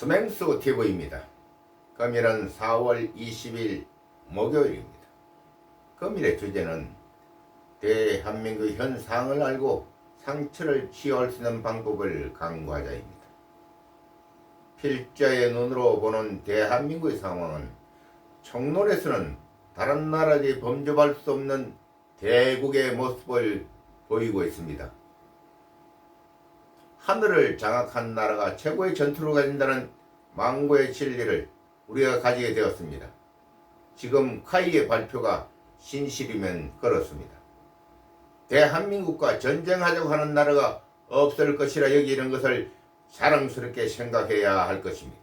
스맹수 TV입니다. 금일은 4월 20일 목요일입니다. 금일의 주제는 대한민국 현 상황을 알고 상처를 치유할 수 있는 방법을 강구하자입니다. 필자의 눈으로 보는 대한민국의 상황은 총론에서는 다른 나라들이 범접할 수 없는 대국의 모습을 보이고 있습니다. 하늘을 장악한 나라가 최고의 전투를 가진다는 망고의 진리를 우리가 가지게 되었습니다. 지금 카이의 발표가 진실이면 그렇습니다. 대한민국과 전쟁하자고 하는 나라가 없을 것이라 여기는 것을 자랑스럽게 생각해야 할 것입니다.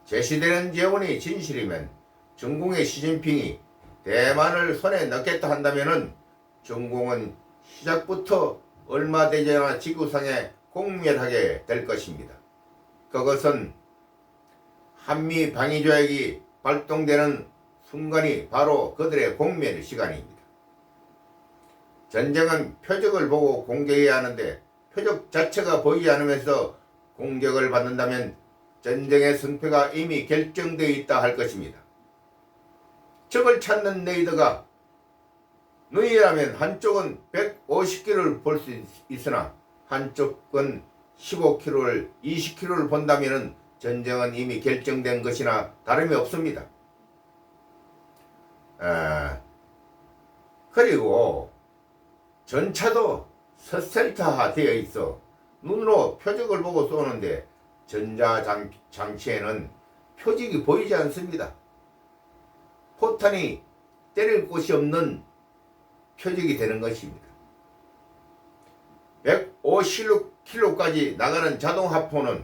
제시되는 재원이 진실이면 중공의 시진핑이 대만을 손에 넣겠다 한다면 중공은 시작부터 얼마 되지 않아 지구상에 공멸하게 될 것입니다. 그것은 한미 방위조약이 발동되는 순간이 바로 그들의 공멸 시간입니다. 전쟁은 표적을 보고 공격해야 하는데 표적 자체가 보이지 않으면서 공격을 받는다면 전쟁의 승패가 이미 결정되어 있다 할 것입니다. 적을 찾는 레이더가 눈이라면 한쪽은 150km를 볼 수 있으나 한쪽은 15km를 20km를 본다면 전쟁은 이미 결정된 것이나 다름이 없습니다. 그리고 전차도 스텔스화 되어 있어 눈으로 표적을 보고 쏘는데 전자장치에는 표적이 보이지 않습니다. 포탄이 때릴 곳이 없는 표적이 되는 것입니다. 150km까지 나가는 자동화포는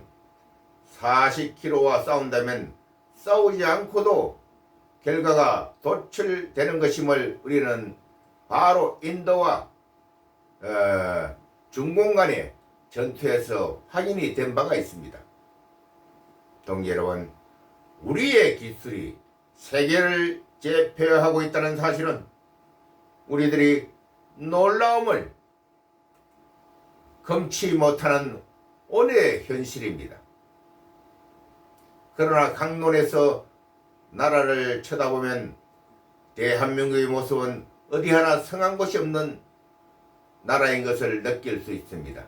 40km와 싸운다면 싸우지 않고도 결과가 도출되는 것임을 우리는 바로 인도와 중공 간의 전투에서 확인이 된 바가 있습니다. 동지 여러분, 우리의 기술이 세계를 제패하고 있다는 사실은 우리들이 놀라움을 금치 못하는 오늘의 현실입니다. 그러나 강론에서 나라를 쳐다보면 대한민국의 모습은 어디 하나 성한 곳이 없는 나라인 것을 느낄 수 있습니다.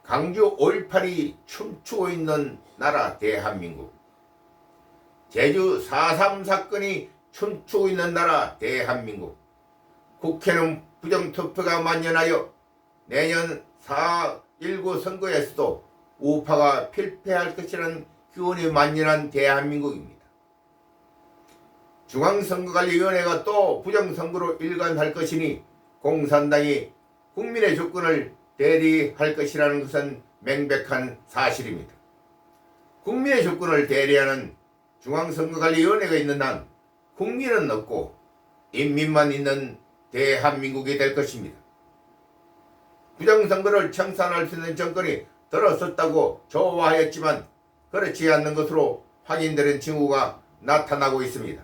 강주 5.18이 춤추고 있는 나라 대한민국, 제주 4.3 사건이 춤추고 있는 나라 대한민국, 국회는 부정투표가 만연하여 내년 4.19 선거에서도 우파가 필패할 것이라는 기운이 만연한 대한민국입니다. 중앙선거관리위원회가 또 부정선거로 일관할 것이니 공산당이 국민의 주권을 대리할 것이라는 것은 명백한 사실입니다. 국민의 주권을 대리하는 중앙선거관리위원회가 있는 한 국민은 없고 인민만 있는 대한민국이 될 것입니다. 부정선거를 청산할 수 있는 정권이 들어섰다고 좋아하였지만 그렇지 않는 것으로 확인되는 징후가 나타나고 있습니다.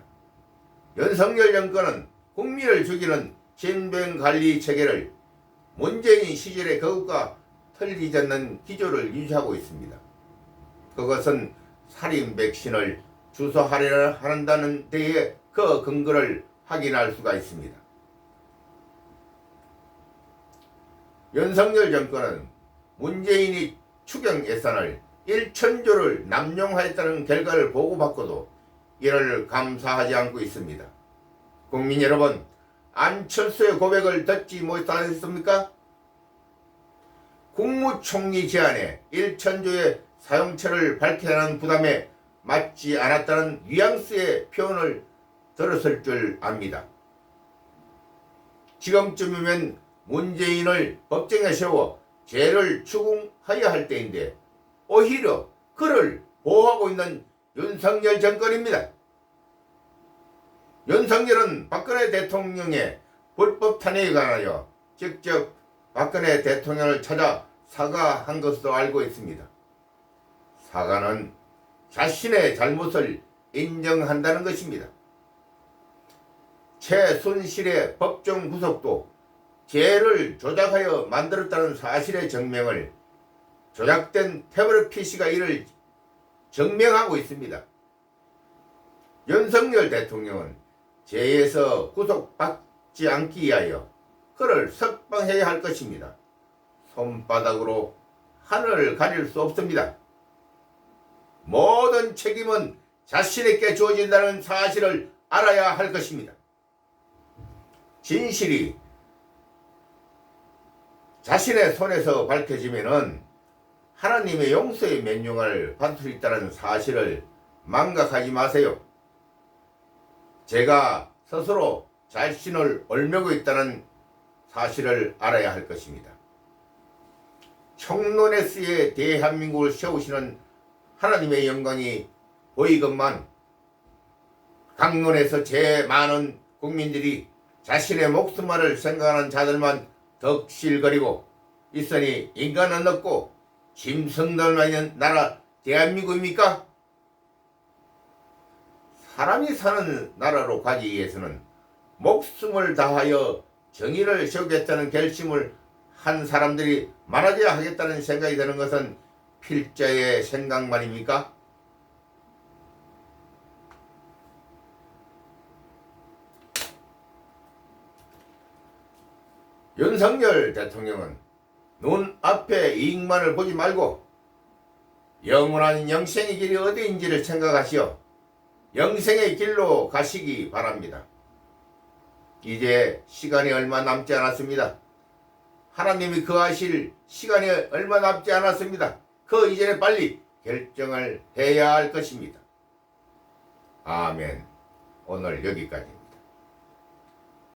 윤석열 정권은 국민을 죽이는 질병관리 체계를 문재인 시절의 그것과 틀리지 않는 기조를 유지하고 있습니다. 그것은 살인 백신을 주소하려 한다는 데에 그 근거를 확인할 수가 있습니다. 윤석열 정권은 문재인이 추경 예산을 1,000조를 남용하였다는 결과를 보고받고도 이를 감사하지 않고 있습니다. 국민 여러분, 안철수의 고백을 듣지 못하셨습니까? 국무총리 제안에 1,000조의 사용처를 밝혀야 하는 부담에 맞지 않았다는 뉘앙스의 표현을 들었을 줄 압니다. 지금쯤이면 문재인을 법정에 세워 죄를 추궁하여야 할 때인데 오히려 그를 보호하고 있는 윤석열 정권입니다. 윤석열은 박근혜 대통령의 불법 탄핵에 관하여 직접 박근혜 대통령을 찾아 사과한 것으로 알고 있습니다. 사과는 자신의 잘못을 인정한다는 것입니다. 최순실의 법정 구속도 죄를 조작하여 만들었다는 사실의 증명을 조작된 태블릿 PC가 이를 증명하고 있습니다. 윤석열 대통령은 죄에서 구속받지 않기 위하여 그를 석방해야 할 것입니다. 손바닥으로 하늘을 가릴 수 없습니다. 모든 책임은 자신에게 주어진다는 사실을 알아야 할 것입니다. 진실이 자신의 손에서 밝혀지면은 하나님의 용서의 명령을 받을 수 있다는 사실을 망각하지 마세요. 제가 스스로 자신을 얽매고 있다는 사실을 알아야 할 것입니다. 청론에스의 대한민국을 세우시는 하나님의 영광이 보이건만 강론에서 제일 많은 국민들이 자신의 목숨만을 생각하는 자들만 덕실거리고 있으니 인간은 없고 짐승들만 있는 나라 대한민국입니까? 사람이 사는 나라로 가기 위해서는 목숨을 다하여 정의를 세우겠다는 결심을 한 사람들이 많아져야 하겠다는 생각이 드는 것은 필자의 생각만입니까? 윤석열 대통령은 눈앞에 이익만을 보지 말고 영원한 영생의 길이 어디인지를 생각하시어 영생의 길로 가시기 바랍니다. 이제 시간이 얼마 남지 않았습니다. 하나님이 거하실 시간이 얼마 남지 않았습니다. 그 이전에 빨리 결정을 해야 할 것입니다. 아멘. 오늘 여기까지.